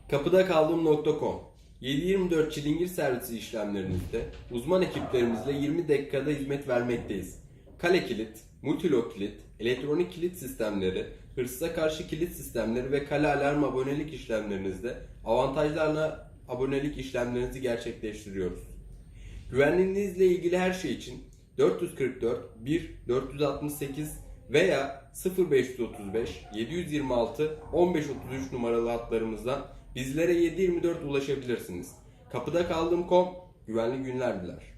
Kapıdakaldığım.com 7/24 çilingir servisi işlemlerinizde uzman ekiplerimizle 20 dakikada hizmet vermekteyiz. Kale kilit, multilok kilit, elektronik kilit sistemleri, hırsıza karşı kilit sistemleri ve kale alarm abonelik işlemlerinizde avantajlarla abonelik işlemlerinizi gerçekleştiriyoruz. Güvenliğinizle ilgili her şey için 444 1 468 veya 0535 726 1533 numaralı hatlarımızdan bizlere 7/24 ulaşabilirsiniz. Kapıda kaldığım.com güvenli günler diler.